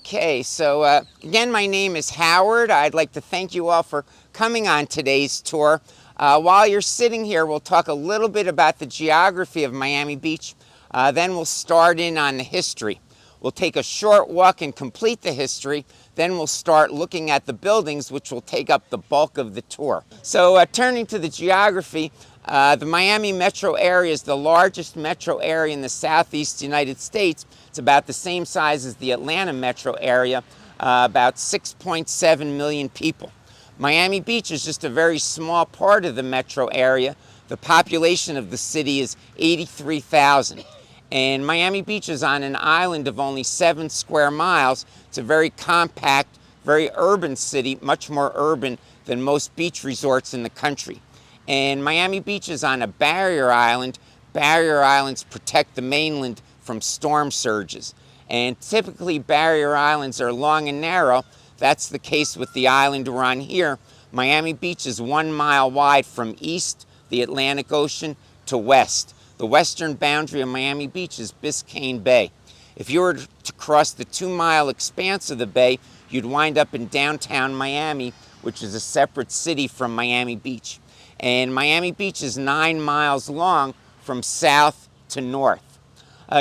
Okay, so again, my name is Howard. I'd like to thank you all for coming on today's tour. While you're sitting here, we'll talk a little bit about the geography of Miami Beach. Then we'll start in on the history. We'll take a short walk and complete the history. Then we'll start looking at the buildings, which will take up the bulk of the tour. So turning to the geography, the Miami metro area is the largest metro area in the southeast United States. It's about the same size as the Atlanta metro area, about 6.7 million people. Miami Beach is just a very small part of the metro area. The population of the city is 83,000. And Miami Beach is on an island of only 7 square miles. It's a very compact, very urban city, much more urban than most beach resorts in the country. And Miami Beach is on a barrier island. Barrier islands protect the mainland from storm surges. And typically barrier islands are long and narrow. That's the case with the island we're on here. Miami Beach is 1 mile wide from east, the Atlantic Ocean, to west. The western boundary of Miami Beach is Biscayne Bay. If you were to cross the 2-mile expanse of the bay, you'd wind up in downtown Miami, which is a separate city from Miami Beach. And Miami Beach is 9 miles long from south to north.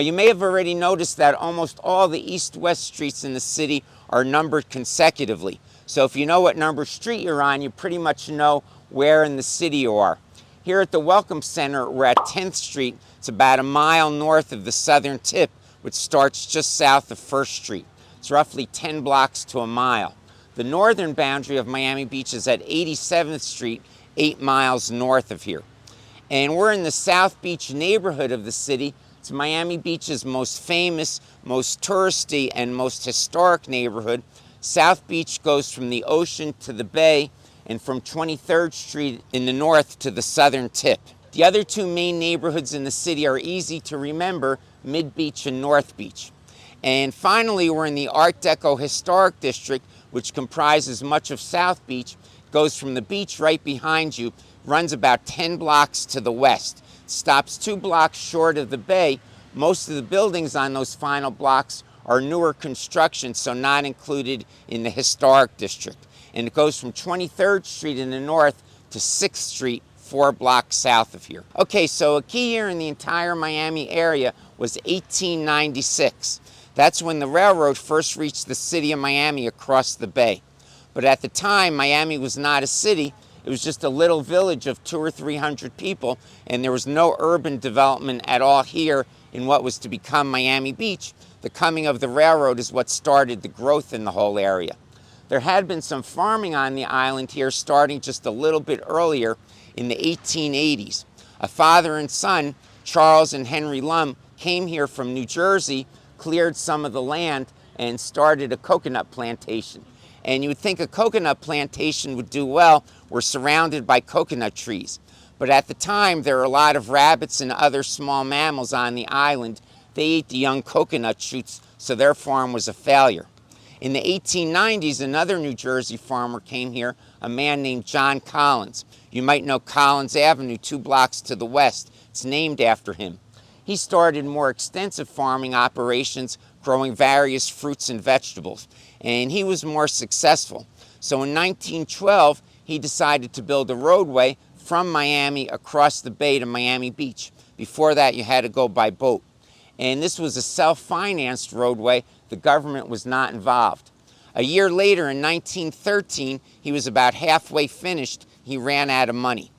You may have already noticed that almost all the east-west streets in the city are numbered consecutively. So if you know what number street you're on, you pretty much know where in the city you are. Here at the Welcome Center, we're at 10th Street. It's about a mile north of the southern tip, which starts just south of 1st Street. It's roughly 10 blocks to a mile. The northern boundary of Miami Beach is at 87th Street, 8 miles north of here. And we're in the South Beach neighborhood of the city. It's Miami Beach's most famous, most touristy, and most historic neighborhood. South Beach goes from the ocean to the bay and from 23rd Street in the north to the southern tip. The other two main neighborhoods in the city are easy to remember, Mid Beach and North Beach. And finally, we're in the Art Deco Historic District, which comprises much of South Beach. It goes from the beach right behind you, runs about 10 blocks to the west. Stops 2 blocks short of the bay. Most of the buildings on those final blocks are newer construction, so not included in the historic district. And it goes from 23rd Street in the north to 6th Street, 4 blocks south of here. Okay, so a key year in the entire Miami area was 1896. That's when the railroad first reached the city of Miami across the bay. But at the time, Miami was not a city. It was just a little village of 200 or 300 people, and there was no urban development at all here in what was to become Miami Beach. The coming of the railroad is what started the growth in the whole area. There had been some farming on the island here starting just a little bit earlier in the 1880s. A father and son, Charles and Henry Lum, came here from New Jersey, cleared some of the land, and started a coconut plantation. And you would think a coconut plantation would do well. We're surrounded by coconut trees. But at the time, there were a lot of rabbits and other small mammals on the island. They ate the young coconut shoots, so their farm was a failure. In the 1890s, another New Jersey farmer came here, a man named John Collins. You might know Collins Avenue, 2 blocks to the west. It's named after him. He started more extensive farming operations, growing various fruits and vegetables, and he was more successful. So in 1912, he decided to build a roadway from Miami across the bay to Miami Beach. Before that, you had to go by boat. And this was a self-financed roadway. The government was not involved. A year later, in 1913, he was about halfway finished. He ran out of money.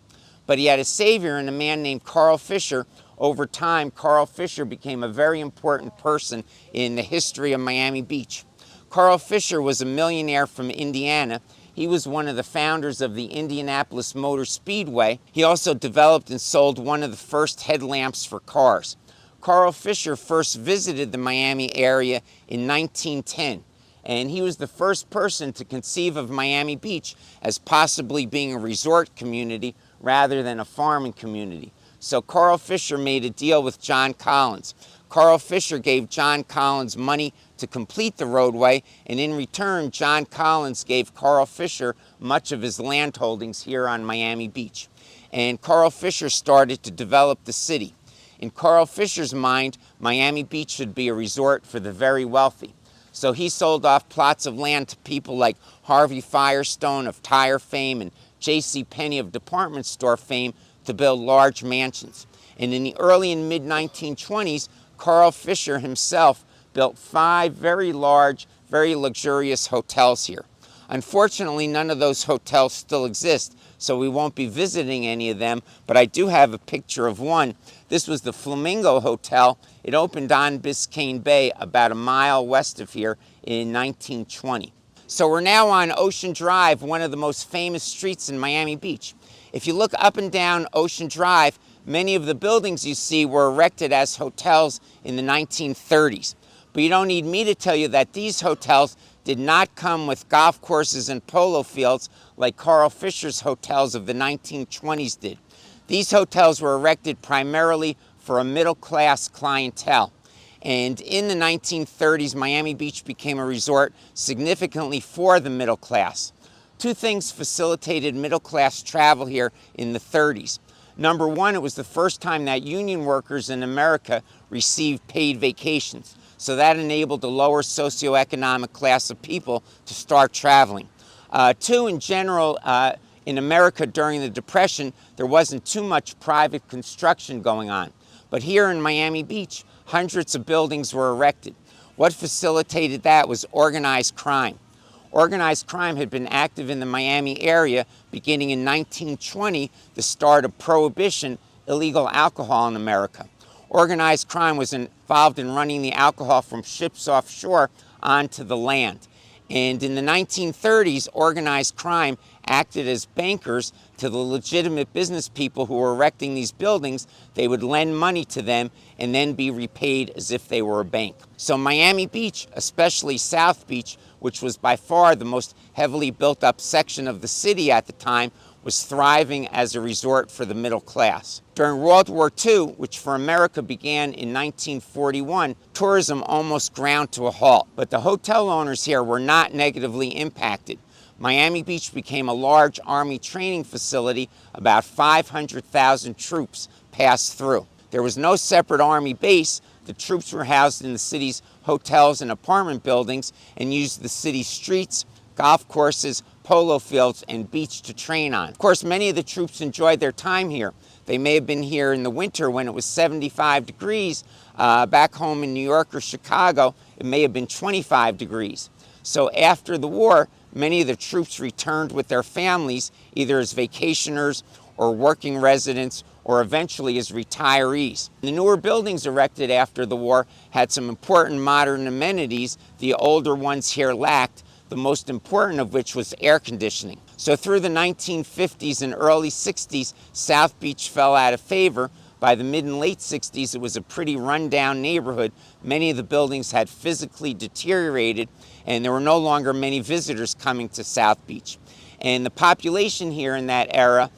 But he had a savior in a man named Carl Fisher. Over time, Carl Fisher became a very important person in the history of Miami Beach. Carl Fisher was a millionaire from Indiana. He was one of the founders of the Indianapolis Motor Speedway. He also developed and sold one of the first headlamps for cars. Carl Fisher first visited the Miami area in 1910, and he was the first person to conceive of Miami Beach as possibly being a resort community rather than a farming community. So Carl Fisher made a deal with John Collins. Carl Fisher gave John Collins money to complete the roadway, and in return, John Collins gave Carl Fisher much of his land holdings here on Miami Beach. And Carl Fisher started to develop the city. In Carl Fisher's mind, Miami Beach should be a resort for the very wealthy. So he sold off plots of land to people like Harvey Firestone of tire fame and J.C. Penney of department store fame to build large mansions. And in the early and mid-1920s, Carl Fisher himself built 5 very large, very luxurious hotels here. Unfortunately, none of those hotels still exist, so we won't be visiting any of them, but I do have a picture of one. This was the Flamingo Hotel. It opened on Biscayne Bay about a mile west of here in 1920. So we're now on Ocean Drive, one of the most famous streets in Miami Beach. If you look up and down Ocean Drive, many of the buildings you see were erected as hotels in the 1930s. But you don't need me to tell you that these hotels did not come with golf courses and polo fields like Carl Fisher's hotels of the 1920s did. These hotels were erected primarily for a middle-class clientele. And in the 1930s, Miami Beach became a resort significantly for the middle class. 2 things facilitated middle-class travel here in the 30s. Number one, it was the first time that union workers in America received paid vacations. So that enabled the lower socioeconomic class of people to start traveling. 2, in general, in America during the Depression, there wasn't too much private construction going on. But here in Miami Beach, hundreds of buildings were erected. What facilitated that was organized crime. Organized crime had been active in the Miami area beginning in 1920, the start of Prohibition, illegal alcohol in America. Organized crime was involved in running the alcohol from ships offshore onto the land. And in the 1930s, organized crime acted as bankers to the legitimate business people who were erecting these buildings. They would lend money to them and then be repaid as if they were a bank. So Miami Beach, especially South Beach, which was by far the most heavily built up section of the city at the time, was thriving as a resort for the middle class. During World War II, which for America began in 1941, tourism almost ground to a halt. But the hotel owners here were not negatively impacted. Miami Beach became a large Army training facility. About 500,000 troops passed through. There was no separate Army base. The troops were housed in the city's hotels and apartment buildings and used the city's streets, golf courses, polo fields, and beach to train on. Of course, many of the troops enjoyed their time here. They may have been here in the winter when it was 75 degrees. Back home in New York or Chicago, it may have been 25 degrees. So after the war, many of the troops returned with their families, either as vacationers or working residents, or eventually as retirees. The newer buildings erected after the war had some important modern amenities the older ones here lacked, the most important of which was air conditioning. So through the 1950s and early 60s, South Beach fell out of favor. By the mid and late 60s, it was a pretty rundown neighborhood. Many of the buildings had physically deteriorated, and there were no longer many visitors coming to South Beach. And the population here in that era,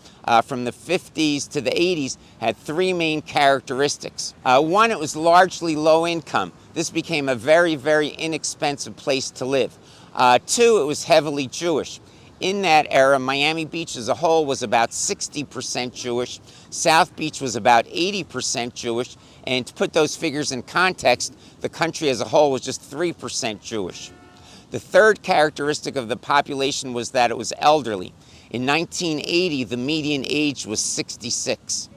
from the 50s to the 80s, had 3 main characteristics. One, it was largely low income. This became a very, very inexpensive place to live. 2, it was heavily Jewish. In that era, Miami Beach as a whole was about 60% Jewish. South Beach was about 80% Jewish. And to put those figures in context, the country as a whole was just 3% Jewish. The third characteristic of the population was that it was elderly. In 1980, the median age was 66.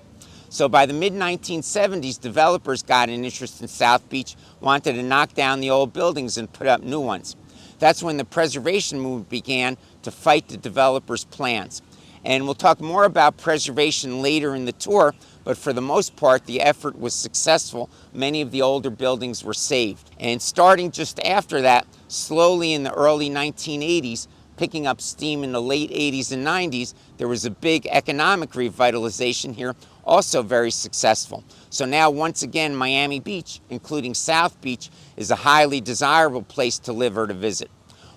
So by the mid-1970s, developers got an interest in South Beach, wanted to knock down the old buildings and put up new ones. That's when the preservation movement began to fight the developers' plans. And we'll talk more about preservation later in the tour, but for the most part, the effort was successful. Many of the older buildings were saved. And starting just after that, slowly in the early 1980s, picking up steam in the late 80s and 90s, there was a big economic revitalization here, also very successful. So now, once again, Miami Beach, including South Beach, is a highly desirable place to live or to visit.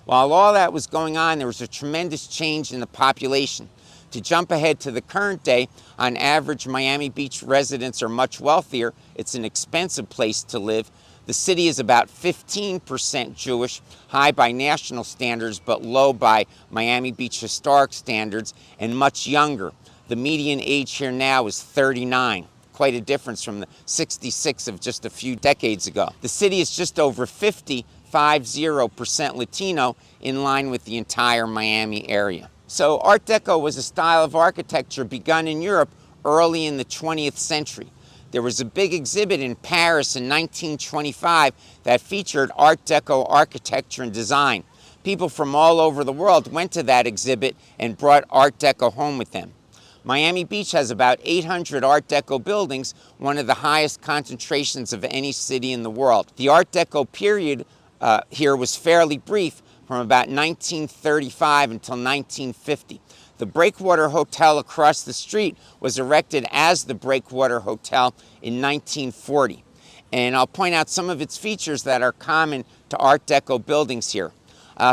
While all that was going on, there was a tremendous change in the population. To jump ahead to the current day, on average, Miami Beach residents are much wealthier. It's an expensive place to live. The city is about 15% Jewish, high by national standards, but low by Miami Beach historic standards, and much younger. The median age here now is 39. Quite a difference from the 66 of just a few decades ago. The city is just over 50 50% Latino, in line with the entire Miami area. So Art Deco was a style of architecture begun in Europe early in the 20th century. There was a big exhibit in Paris in 1925 that featured Art Deco architecture and design. People from all over the world went to that exhibit and brought Art Deco home with them. Miami Beach has about 800 Art Deco buildings, one of the highest concentrations of any city in the world. The Art Deco period here was fairly brief, from about 1935 until 1950. The Breakwater Hotel across the street was erected as the Breakwater Hotel in 1940. And I'll point out some of its features that are common to Art Deco buildings here.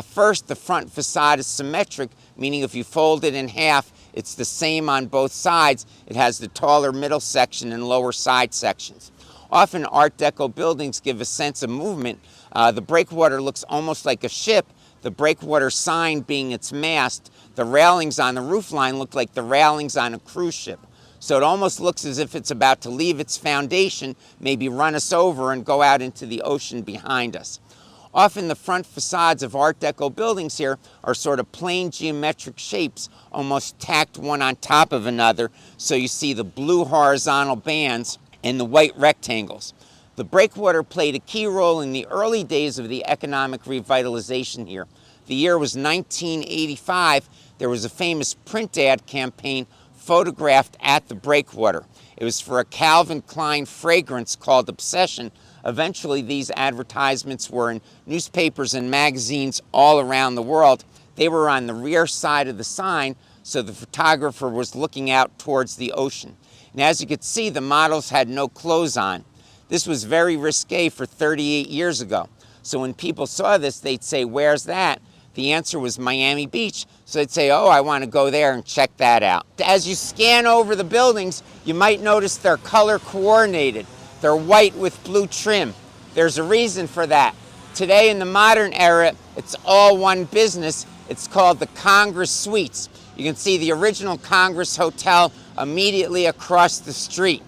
First, the front facade is symmetric, meaning if you fold it in half, it's the same on both sides. It has the taller middle section and lower side sections. Often Art Deco buildings give a sense of movement. The Breakwater looks almost like a ship, the Breakwater sign being its mast. The railings on the roofline look like the railings on a cruise ship. So it almost looks as if it's about to leave its foundation, maybe run us over and go out into the ocean behind us. Often the front facades of Art Deco buildings here are sort of plain geometric shapes, almost tacked one on top of another, so you see the blue horizontal bands and the white rectangles. The Breakwater played a key role in the early days of the economic revitalization here. The year was 1985. There was a famous print ad campaign photographed at the Breakwater. It was for a Calvin Klein fragrance called Obsession. Eventually, these advertisements were in newspapers and magazines all around the world. They were on the rear side of the sign, so the photographer was looking out towards the ocean. And as you could see, the models had no clothes on. This was very risque for 38 years ago. So when people saw this, they'd say, "Where's that?" The answer was Miami Beach. So they'd say, "Oh, I want to go there and check that out." As you scan over the buildings, you might notice they're color coordinated. They're white with blue trim. There's a reason for that. Today in the modern era, it's all one business. It's called the Congress Suites. You can see the original Congress Hotel immediately across the street.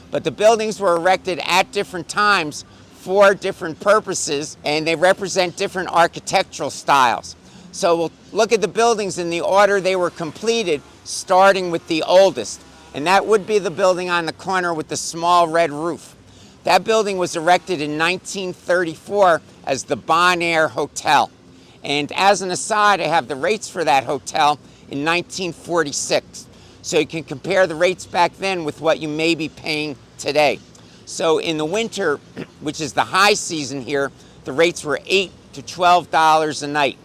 But the buildings were erected at different times for different purposes, and they represent different architectural styles. So we'll look at the buildings in the order they were completed, starting with the oldest. And that would be the building on the corner with the small red roof. That building was erected in 1934 as the Bon Air Hotel. And as an aside, I have the rates for that hotel in 1946. So you can compare the rates back then with what you may be paying today. So in the winter, which is the high season here, the rates were $8 to $12 a night.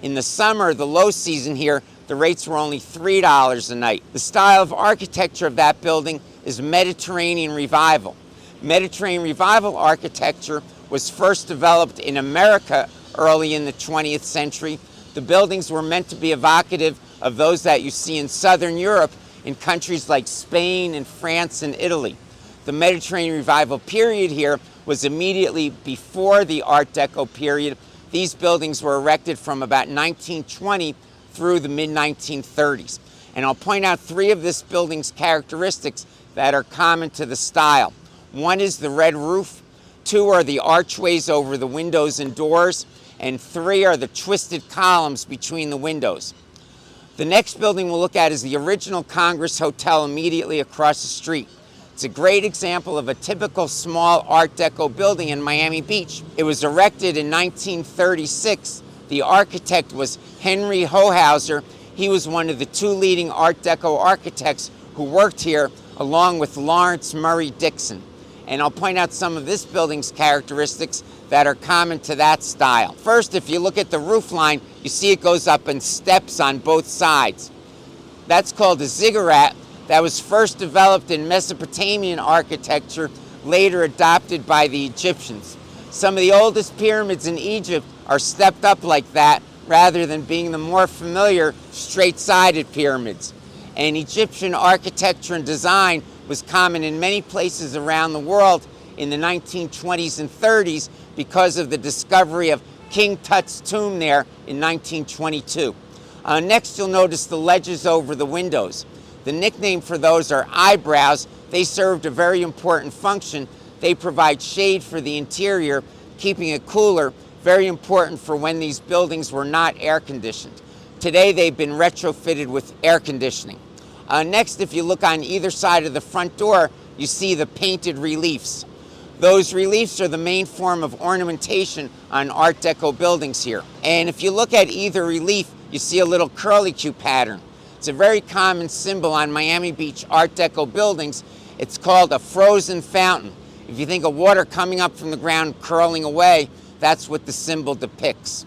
In the summer, the low season here, the rates were only $3 a night. The style of architecture of that building is Mediterranean Revival. Mediterranean Revival architecture was first developed in America early in the 20th century. The buildings were meant to be evocative of those that you see in Southern Europe in countries like Spain and France and Italy. The Mediterranean Revival period here was immediately before the Art Deco period. These buildings were erected from about 1920 through the mid-1930s. And I'll point out three of this building's characteristics that are common to the style. One is the red roof, two are the archways over the windows and doors, and three are the twisted columns between the windows. The next building we'll look at is the original Congress Hotel immediately across the street. It's a great example of a typical small Art Deco building in Miami Beach. It was erected in 1936. The architect was Henry Hohauser. He was one of the two leading Art Deco architects who worked here, along with Lawrence Murray Dixon. And I'll point out some of this building's characteristics that are common to that style. First, if you look at the roof line, you see it goes up in steps on both sides. That's called a ziggurat. That was first developed in Mesopotamian architecture, later adopted by the Egyptians. Some of the oldest pyramids in Egypt are stepped up like that, rather than being the more familiar straight-sided pyramids. And Egyptian architecture and design was common in many places around the world in the 1920s and 30s because of the discovery of King Tut's tomb there in 1922. Next, you'll notice the ledges over the windows. The nickname for those are eyebrows. They served a very important function. They provide shade for the interior, keeping it cooler very important for when these buildings were not air conditioned. Today they've been retrofitted with air conditioning. Next, if you look on either side of the front door, you see the painted reliefs. Those reliefs are the main form of ornamentation on Art Deco buildings here. And if you look at either relief, you see a little curlicue pattern. It's a very common symbol on Miami Beach Art Deco buildings. It's called a frozen fountain. If you think of water coming up from the ground curling away, that's what the symbol depicts.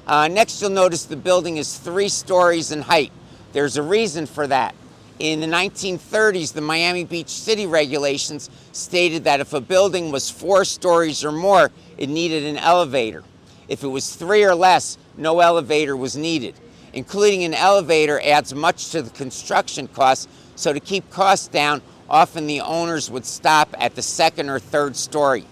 Next, you'll notice the building is 3 stories in height. There's a reason for that. In the 1930s, the Miami Beach city regulations stated that if a building was 4 stories or more, it needed an elevator. If it was 3 or less, no elevator was needed. Including an elevator adds much to the construction costs, so to keep costs down, often the owners would stop at the 2nd or 3rd story.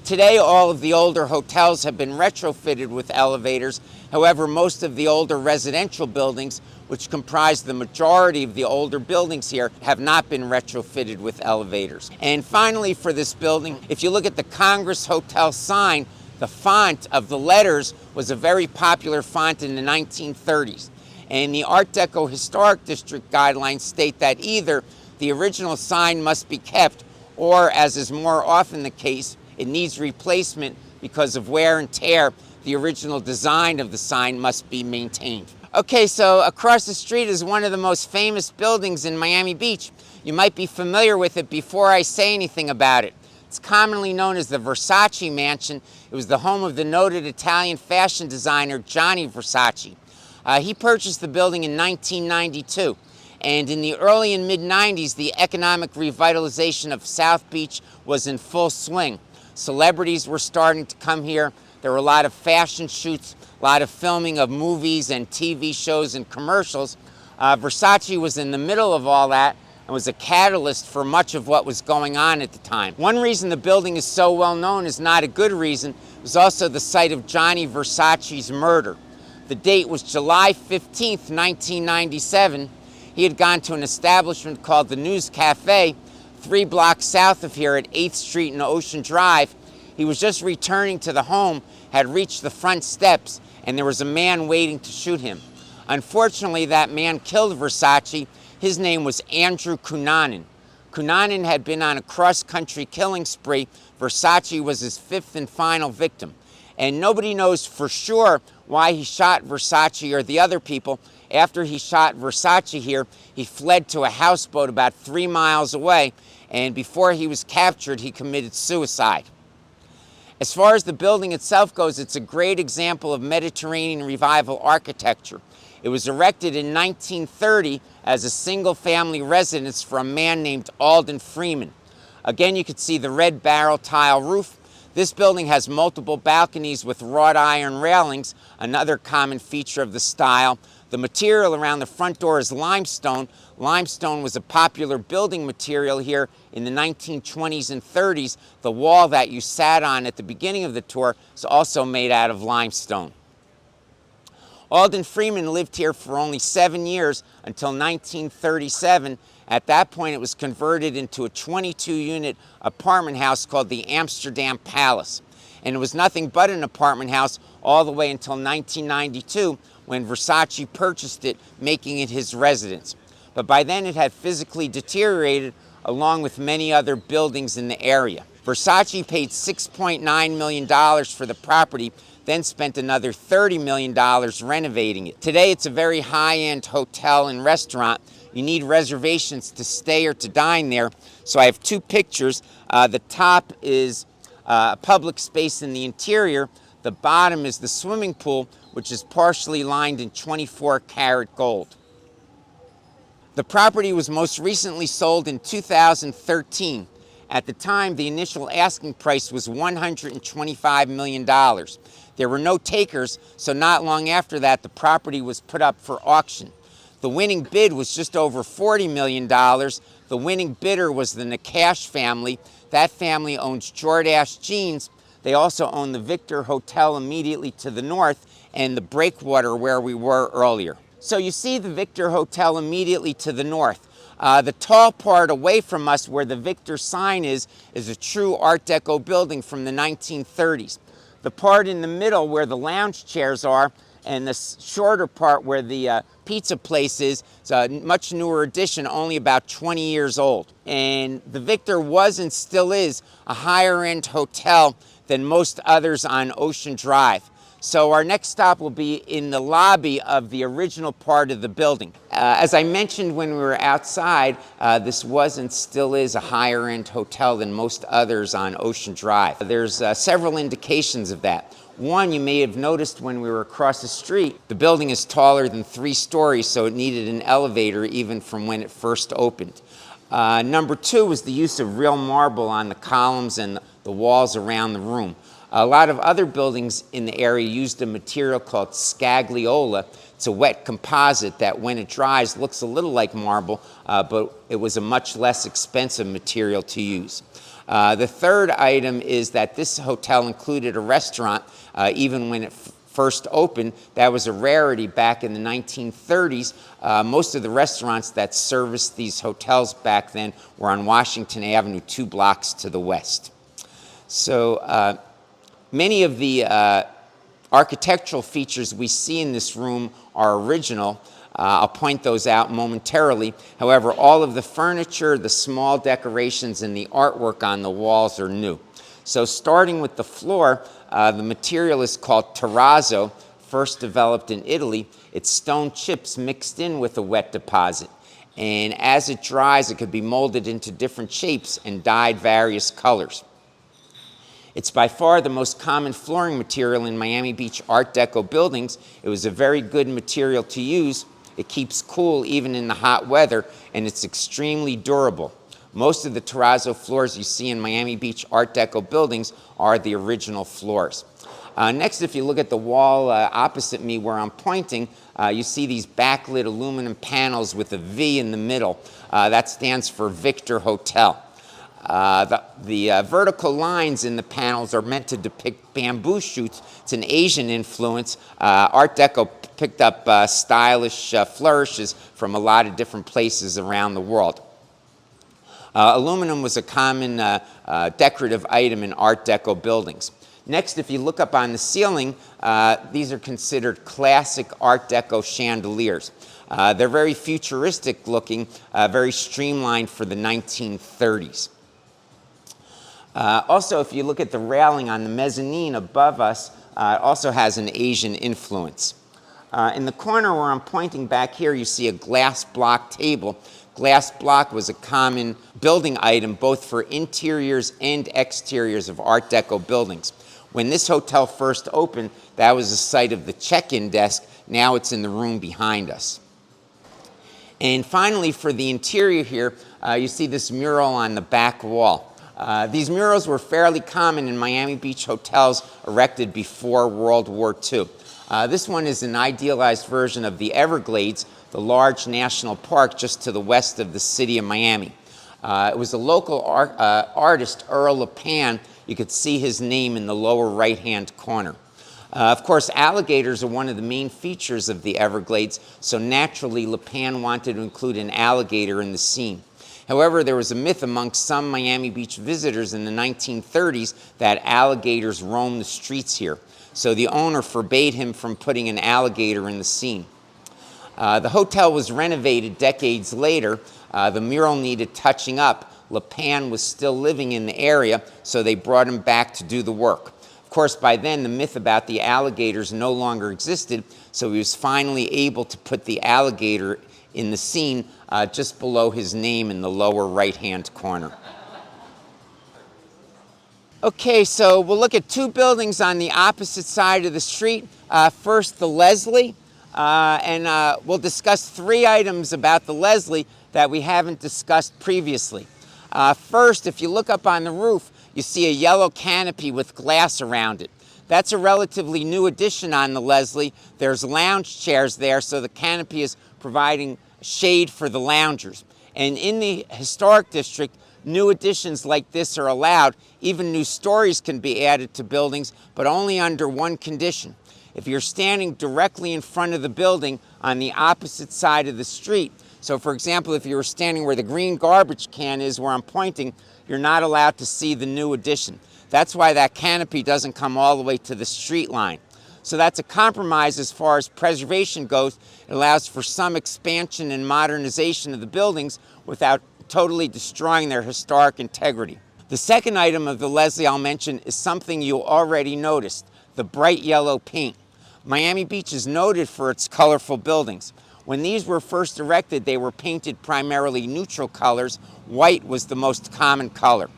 Today, all of the older hotels have been retrofitted with elevators. However, most of the older residential buildings, which comprise the majority of the older buildings here, have not been retrofitted with elevators. And finally, for this building, if you look at the Congress Hotel sign, the font of the letters was a very popular font in the 1930s. And the Art Deco Historic District guidelines state that either the original sign must be kept, or, as is more often the case, it needs replacement because of wear and tear. The original design of the sign must be maintained. Okay, so across the street is one of the most famous buildings in Miami Beach. You might be familiar with it before I say anything about it. It's commonly known as the Versace Mansion. It was the home of the noted Italian fashion designer Gianni Versace. He purchased the building in 1992. And in the early and mid-90s, the economic revitalization of South Beach was in full swing. Celebrities were starting to come here. There were a lot of fashion shoots, a lot of filming of movies and TV shows and commercials. Versace was in the middle of all that and was a catalyst for much of what was going on at the time. One reason the building is so well known is not a good reason. It was also the site of Gianni Versace's murder. The date was July 15th, 1997. He had gone to an establishment called the News Cafe, 3 blocks south of here at 8th Street and Ocean Drive. He was just returning to the home, had reached the front steps, and there was a man waiting to shoot him. Unfortunately, that man killed Versace. His name was Andrew Cunanan. Cunanan had been on a cross-country killing spree. Versace was his 5th and final victim. And nobody knows for sure why he shot Versace or the other people. After he shot Versace here, he fled to a houseboat about 3 miles away, and before he was captured, he committed suicide. As far as the building itself goes, it's a great example of Mediterranean revival architecture. It was erected in 1930 as a single-family residence for a man named Alden Freeman. Again, you can see the red barrel tile roof. This building has multiple balconies with wrought iron railings, another common feature of the style. The material around the front door is limestone. Limestone was a popular building material here in the 1920s and 30s. The wall that you sat on at the beginning of the tour is also made out of limestone. Alden Freeman lived here for only 7 years until 1937. At that point, it was converted into a 22-unit apartment house called the Amsterdam Palace. And it was nothing but an apartment house all the way until 1992, when Versace purchased it, making it his residence. But by then it had physically deteriorated, along with many other buildings in the area. Versace paid $6.9 million for the property, then spent another $30 million renovating it. Today it's a very high-end hotel and restaurant. You need reservations to stay or to dine there. So I have 2 pictures. The top is a public space in the interior. The bottom is the swimming pool, which is partially lined in 24-karat gold. The property was most recently sold in 2013. At the time, the initial asking price was $125 million. There were no takers, so not long after that, the property was put up for auction. The winning bid was just over $40 million. The winning bidder was the Nakash family. That family owns Jordache Jeans. They also own the Victor Hotel immediately to the north and the Breakwater where we were earlier. So you see the Victor Hotel immediately to the north. The tall part away from us where the Victor sign is a true Art Deco building from the 1930s. The part in the middle where the lounge chairs are, and the shorter part where the pizza place is, it's a much newer addition, only about 20 years old. And the Victor was and still is a higher end hotel than most others on Ocean Drive. So our next stop will be in the lobby of the original part of the building. As I mentioned when we were outside, this was and still is a higher end hotel than most others on Ocean Drive. There's several indications of that. One, you may have noticed when we were across the street, the building is taller than 3 stories, so it needed an elevator even from when it first opened. Number 2 was the use of real marble on the columns and the walls around the room. A lot of other buildings in the area used a material called scagliola. It's a wet composite that when it dries looks a little like marble, but it was a much less expensive material to use. The third item is that this hotel included a restaurant even when it first opened. That was a rarity back in the 1930s. Most of the restaurants that serviced these hotels back then were on Washington Avenue, 2 blocks to the west. So many of the architectural features we see in this room are original. I'll point those out momentarily. However, all of the furniture, the small decorations, and the artwork on the walls are new. So starting with the floor, the material is called terrazzo, first developed in Italy. It's stone chips mixed in with a wet deposit. And as it dries, it could be molded into different shapes and dyed various colors. It's by far the most common flooring material in Miami Beach Art Deco buildings. It was a very good material to use. It keeps cool even in the hot weather, and it's extremely durable. Most of the terrazzo floors you see in Miami Beach Art Deco buildings are the original floors. Next, if you look at the wall opposite me where I'm pointing, you see these backlit aluminum panels with a V in the middle. That stands for Victor Hotel. The vertical lines in the panels are meant to depict bamboo shoots. It's an Asian influence. Art Deco picked up stylish flourishes from a lot of different places around the world. Aluminum was a common decorative item in Art Deco buildings. Next, if you look up on the ceiling, these are considered classic Art Deco chandeliers. They're very futuristic looking, very streamlined for the 1930s. Also, if you look at the railing on the mezzanine above us, it also has an Asian influence. In the corner where I'm pointing back here, you see a glass block table. Glass block was a common building item both for interiors and exteriors of Art Deco buildings. When this hotel first opened, that was the site of the check-in desk. Now it's in the room behind us. And finally, for the interior here, you see this mural on the back wall. These murals were fairly common in Miami Beach hotels erected before World War II. This one is an idealized version of the Everglades, the large national park just to the west of the city of Miami. It was a local artist, Earl LePan. You could see his name in the lower right-hand corner. Of course, alligators are one of the main features of the Everglades, so naturally LePan wanted to include an alligator in the scene. However, there was a myth amongst some Miami Beach visitors in the 1930s that alligators roamed the streets here. So the owner forbade him from putting an alligator in the scene. The hotel was renovated decades later. The mural needed touching up. LePan was still living in the area, so they brought him back to do the work. Of course, by then, the myth about the alligators no longer existed, so he was finally able to put the alligator in the scene just below his name in the lower right-hand corner. Okay, so we'll look at 2 buildings on the opposite side of the street. First, the Leslie, and we'll discuss 3 items about the Leslie that we haven't discussed previously. First, if you look up on the roof, you see a yellow canopy with glass around it. That's a relatively new addition on the Leslie. There's lounge chairs there, so the canopy is providing shade for the loungers. And in the historic district, new additions like this are allowed. Even new stories can be added to buildings, but only under one condition. If you're standing directly in front of the building on the opposite side of the street, so for example, if you were standing where the green garbage can is where I'm pointing, you're not allowed to see the new addition. That's why that canopy doesn't come all the way to the street line. So that's a compromise as far as preservation goes. It allows for some expansion and modernization of the buildings without totally destroying their historic integrity. The second item of the Leslie I'll mention is something you already noticed, the bright yellow paint. Miami Beach is noted for its colorful buildings. When these were first erected, they were painted primarily neutral colors. White was the most common color.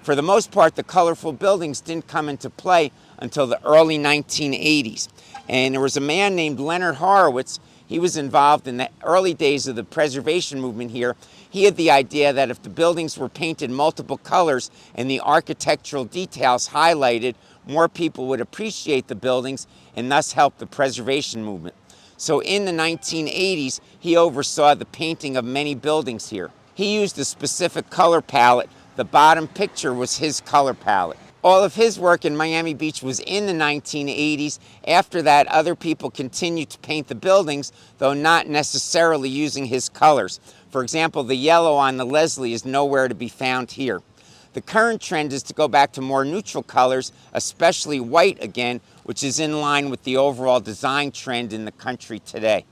For the most part, the colorful buildings didn't come into play until the early 1980s. And there was a man named Leonard Horowitz. He was involved in the early days of the preservation movement here. He had the idea that if the buildings were painted multiple colors and the architectural details highlighted, more people would appreciate the buildings and thus help the preservation movement. So in the 1980s, he oversaw the painting of many buildings here. He used a specific color palette. The bottom picture was his color palette. All of his work in Miami Beach was in the 1980s. After that, other people continued to paint the buildings, though not necessarily using his colors. For example, the yellow on the Leslie is nowhere to be found here. The current trend is to go back to more neutral colors, especially white again, which is in line with the overall design trend in the country today.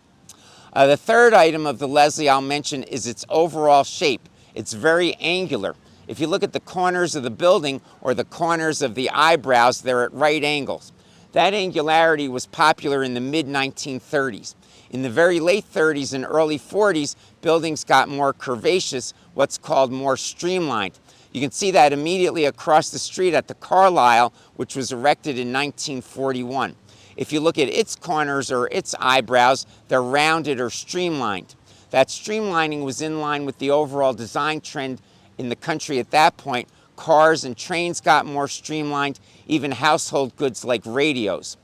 The third item of the Leslie I'll mention is its overall shape. It's very angular. If you look at the corners of the building or the corners of the eyebrows, they're at right angles. That angularity was popular in the mid-1930s. In the very late 30s and early 40s, buildings got more curvaceous, what's called more streamlined. You can see that immediately across the street at the Carlisle, which was erected in 1941. If you look at its corners or its eyebrows, they're rounded or streamlined. That streamlining was in line with the overall design trend in the country at that point. Cars and trains got more streamlined, even household goods like radios.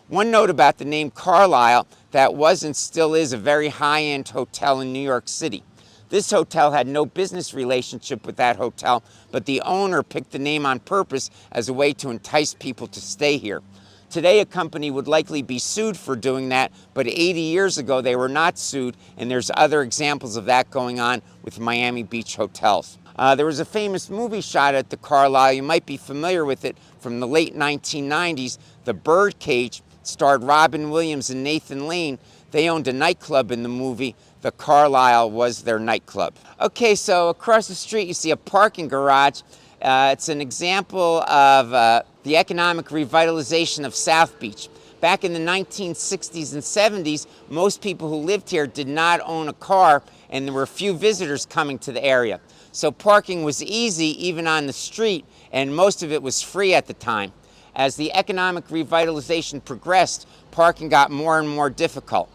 One note about the name Carlisle, that was and still is a very high-end hotel in New York City. This hotel had no business relationship with that hotel, but the owner picked the name on purpose as a way to entice people to stay here. Today, a company would likely be sued for doing that, but 80 years ago, they were not sued, and there's other examples of that going on with Miami Beach hotels. There was a famous movie shot at the Carlisle. You might be familiar with it from the late 1990s. The Birdcage starred Robin Williams and Nathan Lane. They owned a nightclub in the movie. The Carlisle was their nightclub. Okay, so across the street you see a parking garage. It's an example of the economic revitalization of South Beach. Back in the 1960s and 70s, most people who lived here did not own a car, and there were few visitors coming to the area. So parking was easy even on the street, and most of it was free at the time. As the economic revitalization progressed, parking got more and more difficult.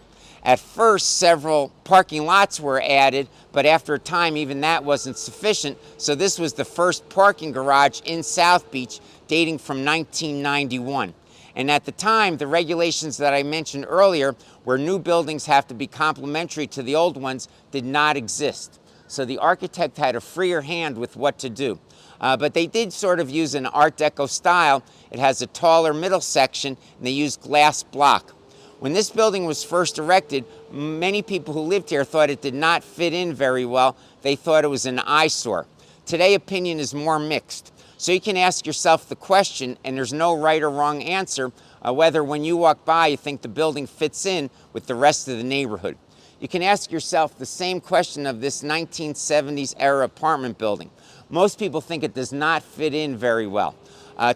At first, several parking lots were added, but after a time, even that wasn't sufficient. So this was the first parking garage in South Beach, dating from 1991. And at the time, the regulations that I mentioned earlier, where new buildings have to be complementary to the old ones, did not exist. So the architect had a freer hand with what to do. But they did sort of use an Art Deco style. It has a taller middle section, and they used glass block. When this building was first erected, many people who lived here thought it did not fit in very well. They thought it was an eyesore. Today, opinion is more mixed. So you can ask yourself the question, and there's no right or wrong answer, whether when you walk by you think the building fits in with the rest of the neighborhood. You can ask yourself the same question of this 1970s era apartment building. Most people think it does not fit in very well.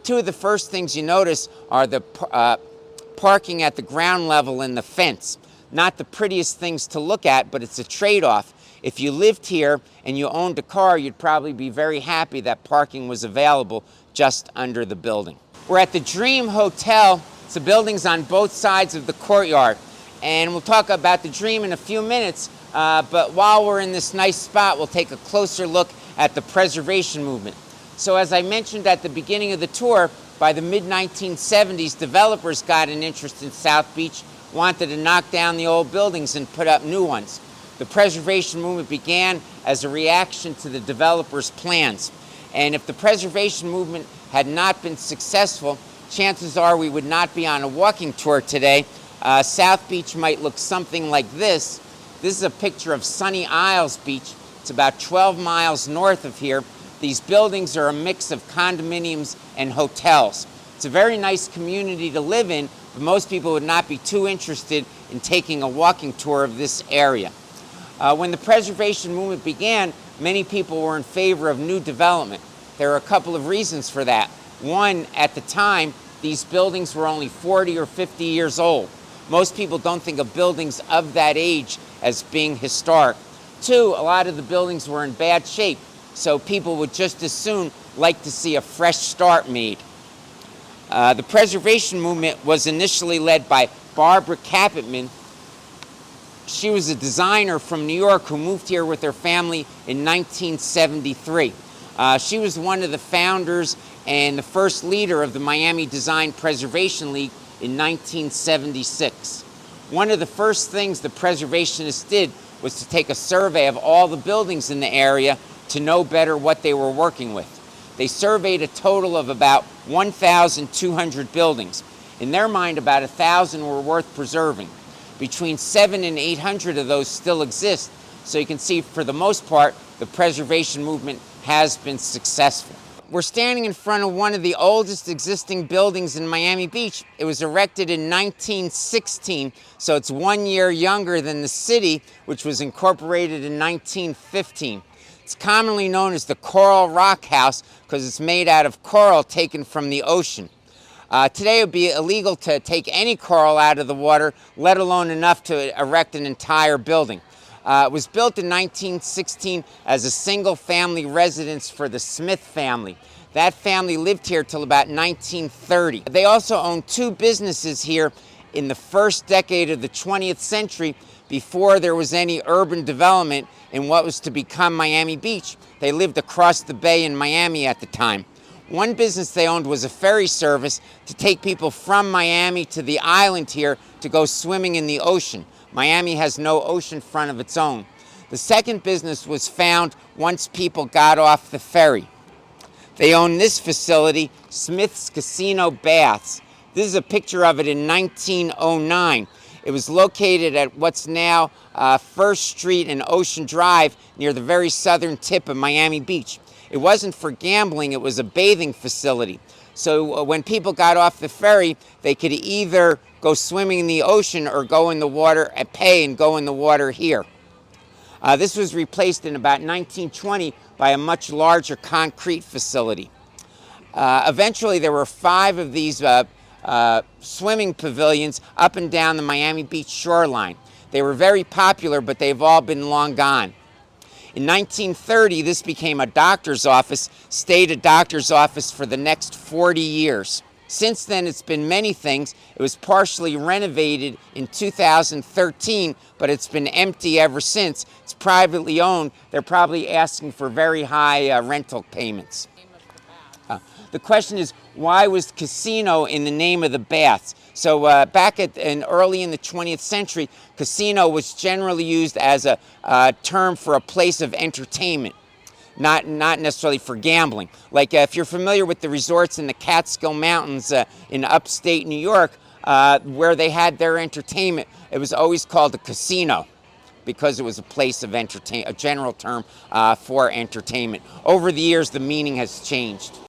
Two of the first things you notice are the parking at the ground level and the fence. Not the prettiest things to look at, but it's a trade-off. If you lived here and you owned a car, you'd probably be very happy that parking was available just under the building. We're at the Dream Hotel. It's the buildings on both sides of the courtyard. And we'll talk about the Dream in a few minutes, but while we're in this nice spot, we'll take a closer look at the preservation movement. So as I mentioned at the beginning of the tour, by the mid-1970s, developers got an interest in South Beach, wanted to knock down the old buildings and put up new ones. The preservation movement began as a reaction to the developers' plans. And if the preservation movement had not been successful, chances are we would not be on a walking tour today. South Beach might look something like this. This is a picture of Sunny Isles Beach. It's about 12 miles north of here. These buildings are a mix of condominiums and hotels. It's a very nice community to live in, but most people would not be too interested in taking a walking tour of this area. When the preservation movement began, many people were in favor of new development. There are a couple of reasons for that. One, at the time, these buildings were only 40 or 50 years old. Most people don't think of buildings of that age as being historic. Two, a lot of the buildings were in bad shape, so people would just as soon like to see a fresh start made. The preservation movement was initially led by Barbara Capitman. She was a designer from New York who moved here with her family in 1973. She was one of the founders and the first leader of the Miami Design Preservation League in 1976. One of the first things the preservationists did was to take a survey of all the buildings in the area to know better what they were working with. They surveyed a total of about 1,200 buildings. In their mind, about 1,000 were worth preserving. Between 700 and 800 of those still exist, so you can see for the most part the preservation movement has been successful. We're standing in front of one of the oldest existing buildings in Miami Beach. It was erected in 1916, so it's 1 year younger than the city, which was incorporated in 1915. It's commonly known as the Coral Rock House because it's made out of coral taken from the ocean. Today it would be illegal to take any coral out of the water, let alone enough to erect an entire building. It was built in 1916 as a single-family residence for the Smith family. That family lived here till about 1930. They also owned two businesses here in the first decade of the 20th century before there was any urban development in what was to become Miami Beach. They lived across the bay in Miami at the time. One business they owned was a ferry service to take people from Miami to the island here to go swimming in the ocean. Miami has no ocean front of its own. The second business was found once people got off the ferry. They own this facility, Smith's Casino Baths. This is a picture of it in 1909. It was located at what's now First Street and Ocean Drive near the very southern tip of Miami Beach. It wasn't for gambling, it was a bathing facility. So when people got off the ferry, they could either go swimming in the ocean or go in the water and pay and go in the water here. This was replaced in about 1920 by a much larger concrete facility. Eventually there were 5 of these swimming pavilions up and down the Miami Beach shoreline. They were very popular, but they've all been long gone. In 1930, this became a doctor's office, stayed a doctor's office for the next 40 years. Since then, it's been many things. It was partially renovated in 2013, but it's been empty ever since. It's privately owned. They're probably asking for very high rental payments. The question is, why was casino in the name of the baths? So back early in the 20th century, casino was generally used as a term for a place of entertainment, not necessarily for gambling. Like if you're familiar with the resorts in the Catskill Mountains in upstate New York, where they had their entertainment, it was always called a casino because it was a place of entertainment, a general term for entertainment. Over the years, the meaning has changed.